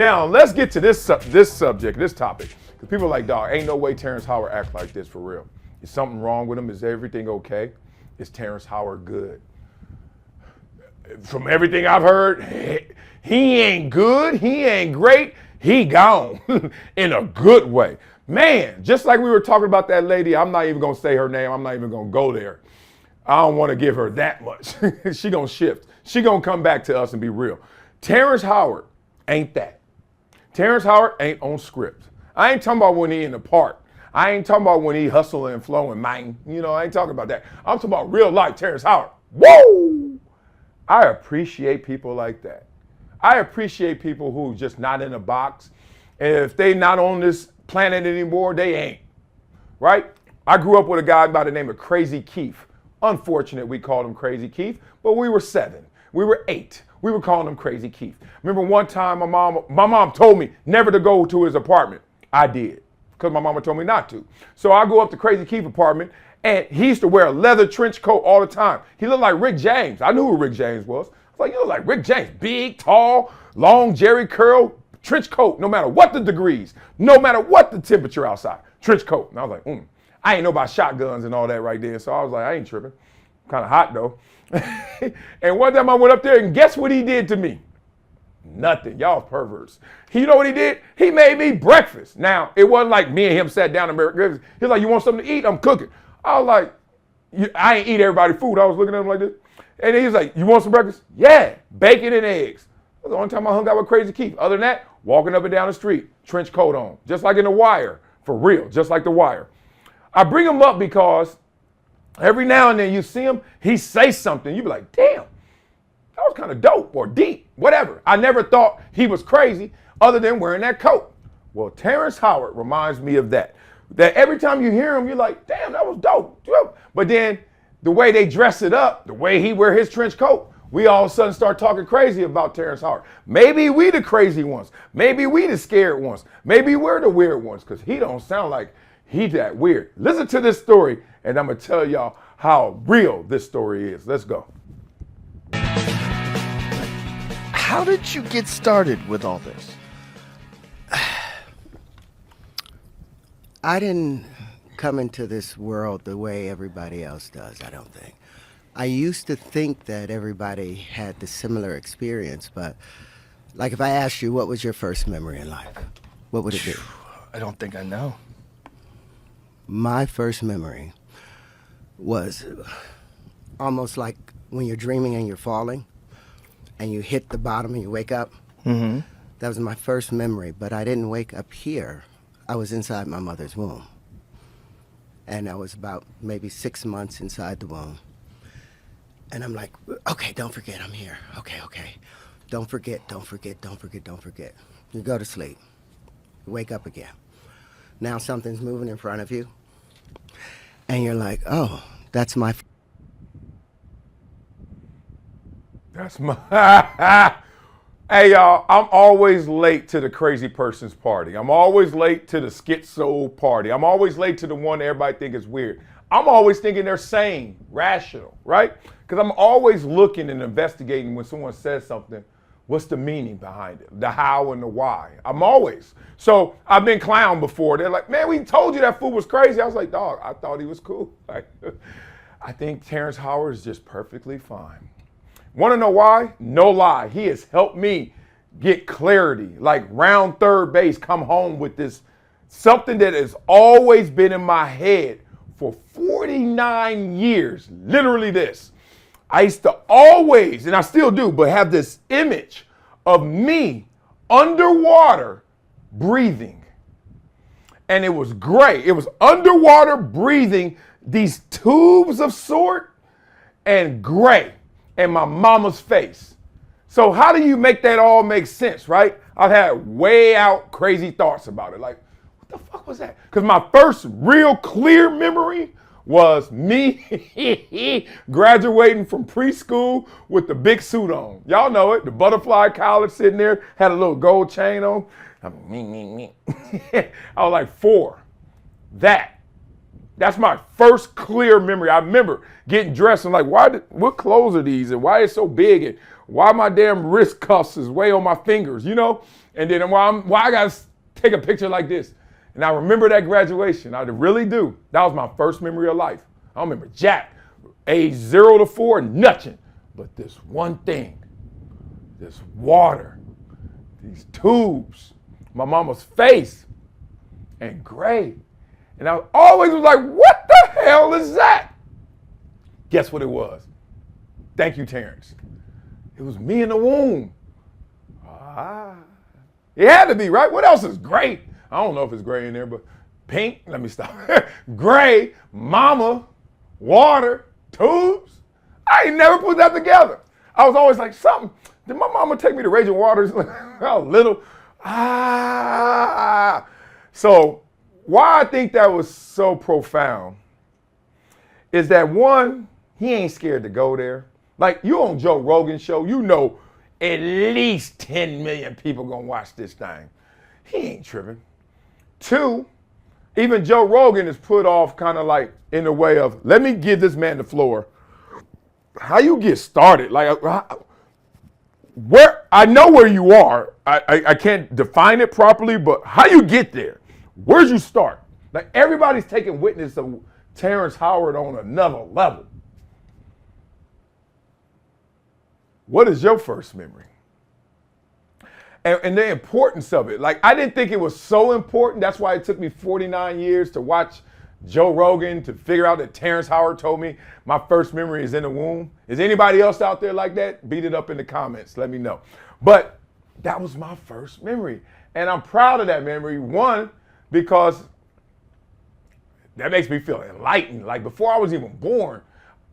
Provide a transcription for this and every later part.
Now, let's get to this subject, this topic. Because people are like, dog, ain't no way Terrance Howard acts like this for real. Is something wrong with him? Is everything okay? Is Terrance Howard good? From everything I've heard, he ain't good, he ain't great, he gone in a good way. Man, just like we were talking about that lady, I'm not even gonna say her name, I'm not even gonna go there. I don't wanna give her that much. She gonna shift. She gonna come back to us and be real. Terrance Howard ain't that. Terrance Howard ain't on script. I ain't talking about when he in the park. I ain't talking about when he hustling and flowing, Mayne. You know, I ain't talking about that. I'm talking about real life Terrance Howard. Whoa! I appreciate people like that. I appreciate people who just not in a box. And if they not on this planet anymore, they ain't. Right? I grew up with a guy by the name of Crazy Keith. Unfortunate we called him Crazy Keith, but we were 7. We were 8. We were calling him Crazy Keith. Remember one time my mom told me never to go to his apartment. I did, because my mama told me not to. So I go up to Crazy Keith's apartment, and he used to wear a leather trench coat all the time. He looked like Rick James. I knew who Rick James was. I was like, you look like Rick James. Big, tall, long Jerry curl, trench coat, no matter what the degrees, no matter what the temperature outside, trench coat. And I was like, I ain't know about shotguns and all that right there. So I was like, I ain't tripping. Kind of hot though. And one time I went up there and guess what he did to me? Nothing. Y'all perverts. You know what he did? He made me breakfast. Now, it wasn't like me and him sat down and made breakfast. He was like, you want something to eat? I'm cooking. I was like, I ain't eat everybody's food. I was looking at him like this. And he was like, you want some breakfast? Yeah, bacon and eggs. That's the only time I hung out with Crazy Keith. Other than that, walking up and down the street, trench coat on, just like in The Wire, for real, just like The Wire. I bring him up because every now and then you see him, he say something, you be like, damn, that was kind of dope or deep, whatever. I never thought he was crazy other than wearing that coat. Well, Terrance Howard reminds me of that. That every time you hear him, you're like, damn, that was dope. But then the way they dress it up, the way he wear his trench coat, we all of a sudden start talking crazy about Terrance Howard. Maybe we the crazy ones. Maybe we the scared ones. Maybe we're the weird ones because he don't sound like he that weird. Listen to this story and I'm going to tell y'all how real this story is. Let's go. How did you get started with all this? I didn't come into this world the way everybody else does, I don't think. I used to think that everybody had the similar experience, but like if I asked you, what was your first memory in life? What would it be? I don't think I know. My first memory was almost like when you're dreaming and you're falling and you hit the bottom and you wake up. Mm-hmm. That was my first memory, but I didn't wake up here. I was inside my mother's womb. And I was about maybe 6 months inside the womb. And I'm like, okay, don't forget I'm here. Okay. Don't forget. You go to sleep. You wake up again. Now something's moving in front of you. And you're like, oh, that's my... That's my... Hey, y'all, I'm always late to the crazy person's party. I'm always late to the schizo party. I'm always late to the one everybody think is weird. I'm always thinking they're sane, rational, right? Because I'm always looking and investigating when someone says something, what's the meaning behind it? The how and the why. I'm always. So I've been clowned before. They're like, man, we told you that fool was crazy. I was like, dog, I thought he was cool. Like, I think Terrance Howard is just perfectly fine. Want to know why? No lie. He has helped me get clarity. Like round third base, come home with this, something that has always been in my head for 49 years. Literally this. I used to always, and I still do, but have this image of me underwater breathing. And it was great. It was underwater breathing, these tubes of sort, and gray. And my mama's face. So how do you make that all make sense, right? I've had way out crazy thoughts about it. Like, what the fuck was that? Because my first real clear memory was me graduating from preschool with the big suit on. Y'all know it, the butterfly collar sitting there, had a little gold chain on. I was like 4. That's my first clear memory. I remember getting dressed and like, what clothes are these? And why is it so big? And why my damn wrist cuffs is way on my fingers, you know? And then why I got to take a picture like this. And I remember that graduation. I really do. That was my first memory of life. I remember Jack, age 0 to 4, nothing. But this one thing, this water, these tubes, my mama's face, and gray. And I always was like, what the hell is that? Guess what it was? Thank you, Terrence. It was me in the womb. It had to be, right? What else is gray? I don't know if it's gray in there, but pink, let me stop. Gray, mama, water, tubes. I ain't never put that together. I was always like, something. Did my mama take me to Raging Waters? A little. So why I think that was so profound is that one, he ain't scared to go there. Like you on Joe Rogan show, you know at least 10 million people gonna watch this thing. He ain't tripping. Two, even Joe Rogan is put off kind of like in the way of, let me give this man the floor. How you get started? Like, where I know where you are. I can't define it properly, but how you get there? Where'd you start? Like everybody's taking witness of Terrance Howard on another level. What is your first memory? And the importance of it. Like, I didn't think it was so important. That's why it took me 49 years to watch Joe Rogan to figure out that Terrance Howard told me my first memory is in the womb. Is anybody else out there like that? Beat it up in the comments. Let me know. But that was my first memory. And I'm proud of that memory. One, because that makes me feel enlightened. Like, before I was even born,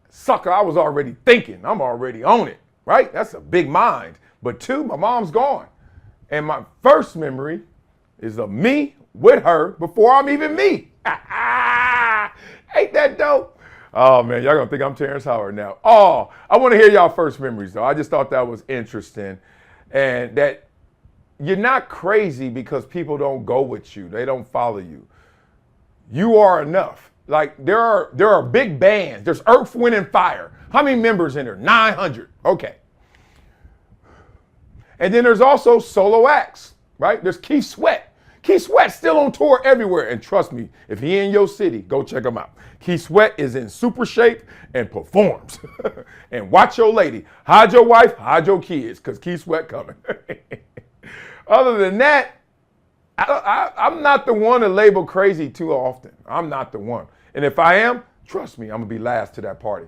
sucker, I was already thinking. I'm already on it. Right? That's a big mind. But two, my mom's gone. And my first memory is of me with her before I'm even me. Ain't that dope? Oh man, y'all gonna think I'm Terrance Howard now. Oh, I wanna hear y'all first memories though. I just thought that was interesting. And that you're not crazy because people don't go with you. They don't follow you. You are enough. Like there are big bands. There's Earth, Wind, and Fire. How many members in there? 900. Okay. And then there's also solo acts, right? There's Keith Sweat. Keith Sweat's still on tour everywhere. And trust me, if he in your city, go check him out. Keith Sweat is in super shape and performs. And watch your lady. Hide your wife, hide your kids, because Keith Sweat coming. Other than that, I'm not the one to label crazy too often. I'm not the one. And if I am, trust me, I'm going to be last to that party.